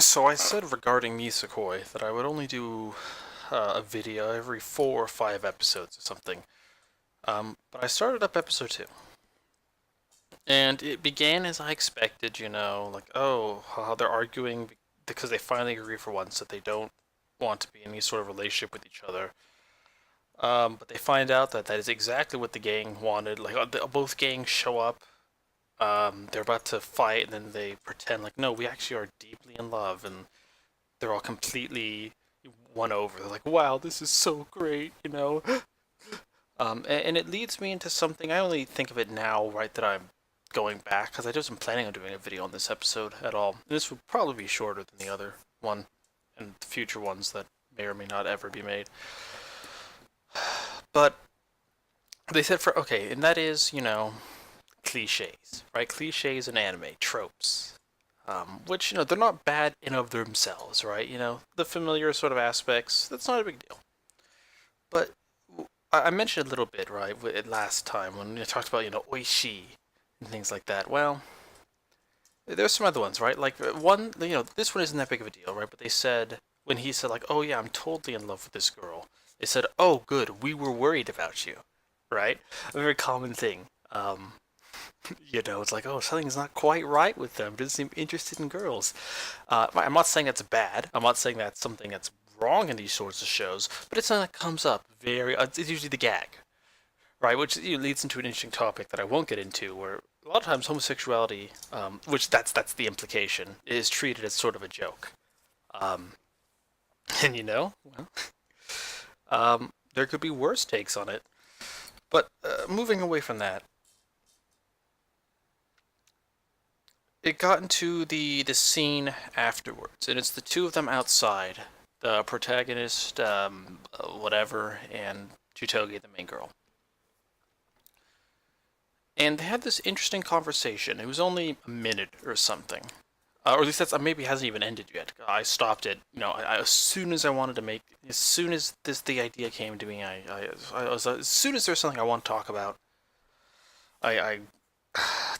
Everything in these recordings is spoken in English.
So I said regarding Nisekoi that I would only do a video every 4 or 5 episodes or something. But I started up episode 2. And it began as I expected, like, oh, how they're arguing because they finally agree for once that they don't want to be in any sort of relationship with each other. But they find out that that is exactly what the gang wanted. Like, both gangs show up. They're about to fight, and then they pretend like, no, we actually are deeply in love, and they're all completely won over. They're like, wow, this is so great. And it leads me into something. I only think of it now, right, that I'm going back, because I wasn't planning on doing a video on this episode at all. And this would probably be shorter than the other one, and the future ones that may or may not ever be made. But they said okay, and that is, cliches, right? Cliches in anime, tropes. Which, they're not bad in of themselves, right? The familiar sort of aspects, that's not a big deal. But I mentioned a little bit, right, last time when we talked about, oishi and things like that. Well, there's some other ones, right? Like one, this one isn't that big of a deal, right? But they said, when he said, like, oh yeah, I'm totally in love with this girl, they said, oh good, we were worried about you, right? A very common thing. It's like, oh, something's not quite right with them. Doesn't seem interested in girls. I'm not saying that's bad. I'm not saying that's something that's wrong in these sorts of shows, but it's something that comes up very. It's usually the gag, right? Which leads into an interesting topic that I won't get into, where a lot of times homosexuality, which that's the implication, is treated as sort of a joke. Um, and well, there could be worse takes on it. But moving away from that, it got into the scene afterwards, and it's the two of them outside, the protagonist, whatever, and Chutogi, the main girl. And they had this interesting conversation. It was only a minute or something, or at least that's maybe it hasn't even ended yet. I stopped it. As soon as I wanted to make, as soon as the idea came to me, I was as soon as there's something I want to talk about, I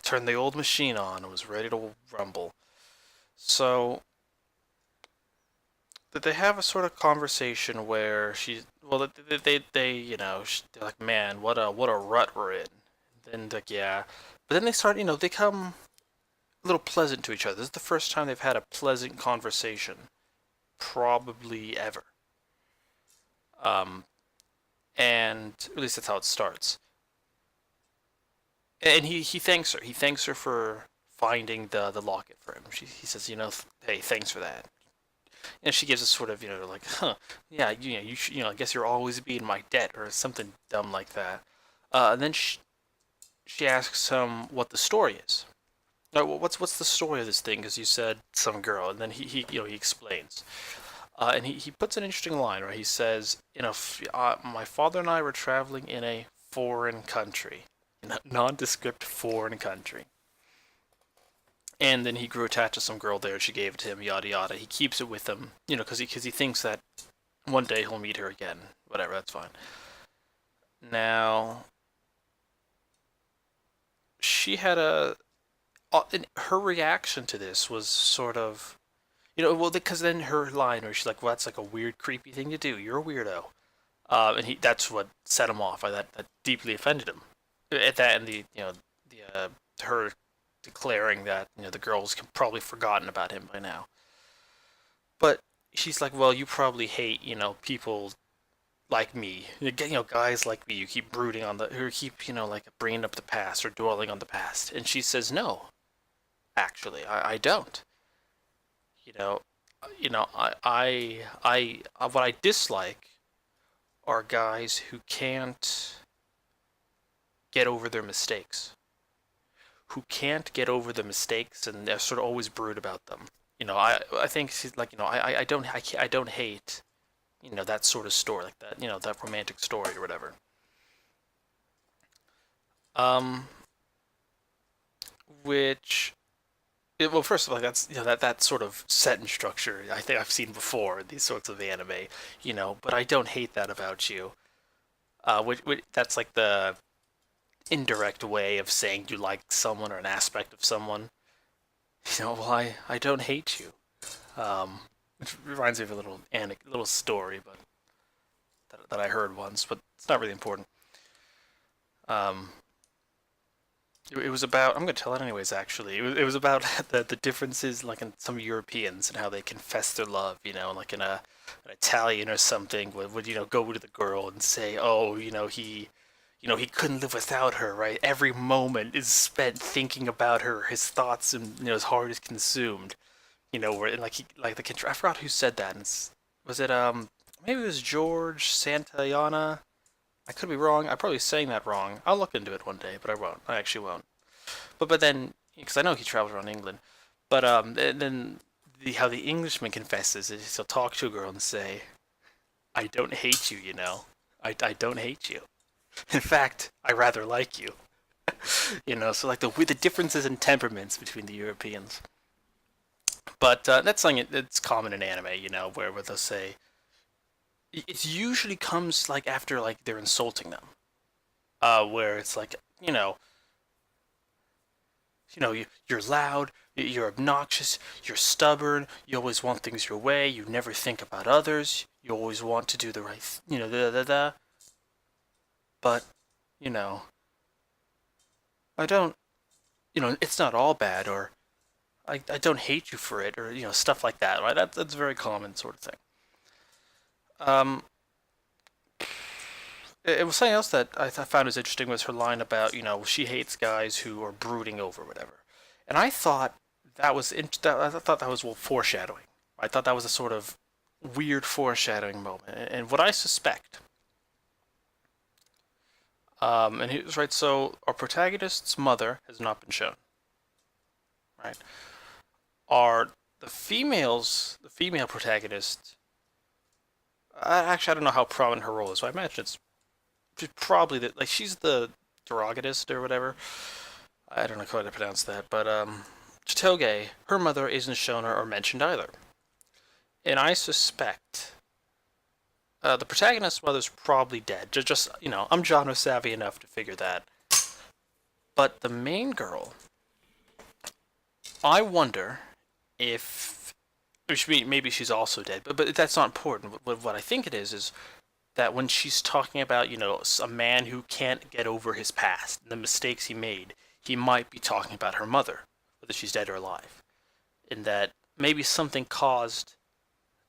turned the old machine on and was ready to rumble. So that they have a sort of conversation where well, they're like, man, what a rut we're in. And like, yeah, but then they start, they come a little pleasant to each other. This is the first time they've had a pleasant conversation, probably ever. Um, and at least that's how it starts. And he thanks her. He thanks her for finding the locket for him. He says, hey, thanks for that. And she gives a sort of, like, huh, yeah, I guess you're always be in my debt or something dumb like that. And then she asks him what the story is. What's the story of this thing? Because you said some girl, and then he explains. And he puts an interesting line, right? He says, my father and I were traveling in a foreign country, in a nondescript foreign country. And then he grew attached to some girl there. She gave it to him, yada yada. He keeps it with him, because he thinks that one day he'll meet her again. Whatever, that's fine. Now, she had her reaction to this was sort of, well, because then her line where she's like, well, that's like a weird, creepy thing to do. You're a weirdo. And that's what set him off. That deeply offended him. At that, and her declaring that the girl's probably forgotten about him by now. But she's like, well, you probably hate people like me, guys like me. You keep brooding on or keep like bringing up the past or dwelling on the past. And she says, no, actually, I don't. You know, what I dislike are guys who can't get over their mistakes, who can't get over the mistakes, and they're sort of always brood about them. I think she's like, I don't hate, that sort of story, like that, that romantic story or whatever. Um, which, well, first of all, that's that sort of set and structure. I think I've seen before in these sorts of anime, but I don't hate that about you. Which that's like the indirect way of saying you like someone or an aspect of someone. Well, I don't hate you. Which reminds me of a little story, but that I heard once, but it's not really important. Um, it was about. I'm gonna tell it anyways. Actually, it was about the differences, like in some Europeans and how they confess their love. Like in an Italian or something would go to the girl and say, oh, he couldn't live without her. Right, every moment is spent thinking about her. His thoughts and his heart is consumed. Where like I forgot who said that. Was it maybe it was George Santayana? I could be wrong. I'm probably saying that wrong. I'll look into it one day, but I won't. I actually won't. But then, because I know he traveled around England, but then how the Englishman confesses is he'll talk to a girl and say, "I don't hate you, I don't hate you. In fact, I rather like you." So like the differences in temperaments between the Europeans. But that's something that's common in anime, where they'll say it usually comes like after like they're insulting them, where it's like you're loud, you're obnoxious, you're stubborn, you always want things your way, you never think about others, you always want to do the right, da da da. But you know, I don't, it's not all bad, or I don't hate you for it, or stuff like that. Right? That's a very common sort of thing. Um, it was something else that I found was interesting was her line about she hates guys who are brooding over whatever, and I thought I thought that was well foreshadowing. I thought that was a sort of weird foreshadowing moment, and what I suspect. And he was right. So our protagonist's mother has not been shown. Right. Are the female protagonist? Actually, I don't know how prominent her role is. So I imagine she's probably like she's the derogist or whatever. I don't know how to pronounce that, but Chitoge, her mother isn't shown or mentioned either, and I suspect the protagonist's mother's probably dead. Just I'm genre savvy enough to figure that. But the main girl, I wonder if, which maybe she's also dead, but that's not important. What I think it is that when she's talking about a man who can't get over his past and the mistakes he made, he might be talking about her mother, whether she's dead or alive, and that maybe something caused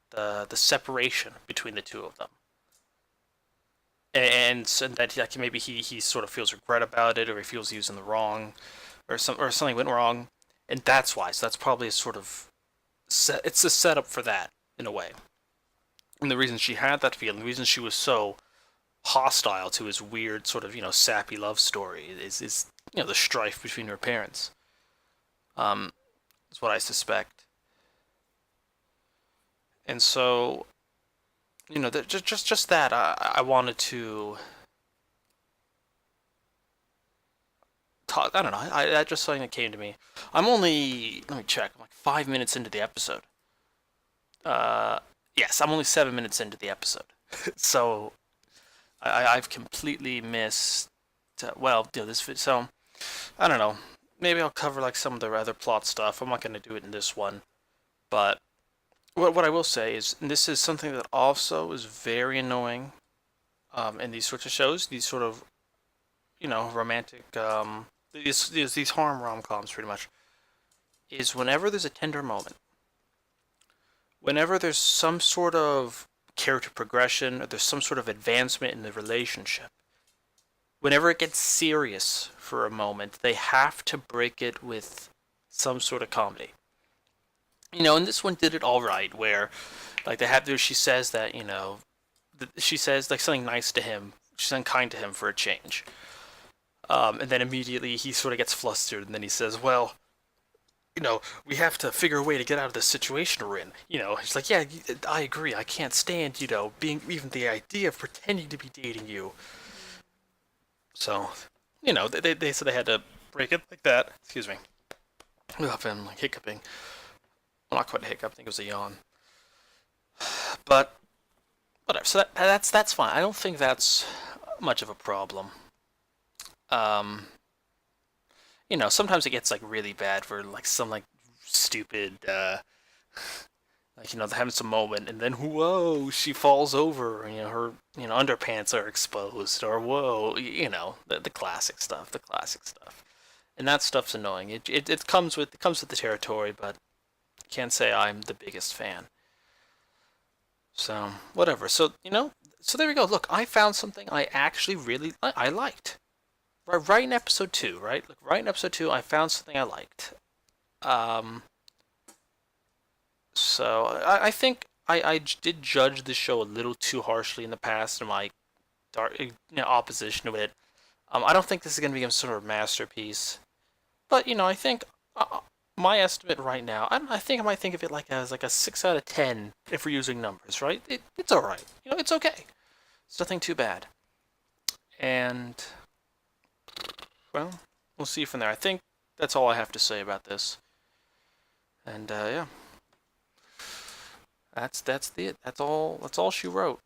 the separation between the two of them, and that like maybe he sort of feels regret about it, or he feels he was in the wrong, or something went wrong, and that's why. So that's probably a sort of it's a setup for that in a way. And the reason she had that feeling, the reason she was so hostile to his weird sort of sappy love story is the strife between her parents. Um, is what I suspect. And so just that I wanted to talk. I don't know. I just something that came to me. I'm only let me check. I'm like 5 minutes into the episode. Uh, yes, I'm only 7 minutes into the episode. So I've completely missed. Well, this. So I don't know. Maybe I'll cover like some of the other plot stuff. I'm not going to do it in this one, but what I will say is this is something that also is very annoying in these sorts of shows. These sort of romantic these harem rom coms pretty much is whenever there's a tender moment, whenever there's some sort of character progression or there's some sort of advancement in the relationship, whenever it gets serious for a moment, they have to break it with some sort of comedy. And this one did it all right, where like they have there, she says that she says like something nice to him, she's unkind to him for a change, and then immediately he sort of gets flustered, and then he says, "Well, we have to figure a way to get out of this situation we're in." He's like, "Yeah, I agree. I can't stand being even the idea of pretending to be dating you." So, they said they had to break it like that. Excuse me. I'm like hiccuping. Well, not quite a hiccup. I think it was a yawn. But whatever. So that's fine. I don't think that's much of a problem. Um, sometimes it gets like really bad for like some like stupid like, they're having some moment, and then whoa, she falls over, her underpants are exposed, or whoa, the classic stuff, and that stuff's annoying. It comes with the territory, but can't say I'm the biggest fan. So whatever. So there we go. Look, I found something I actually really I liked. Right in episode 2, right? Like right in episode 2, I found something I liked. Um, so I think I did judge the show a little too harshly in the past in my opposition to it. I don't think this is going to be some sort of masterpiece, but I think my estimate right now, I think I might think of it like as like a 6 out of 10 if we're using numbers, right? It's all right. It's okay. It's nothing too bad. And well, we'll see from there. I think that's all I have to say about this. And yeah, that's it. That's all she wrote.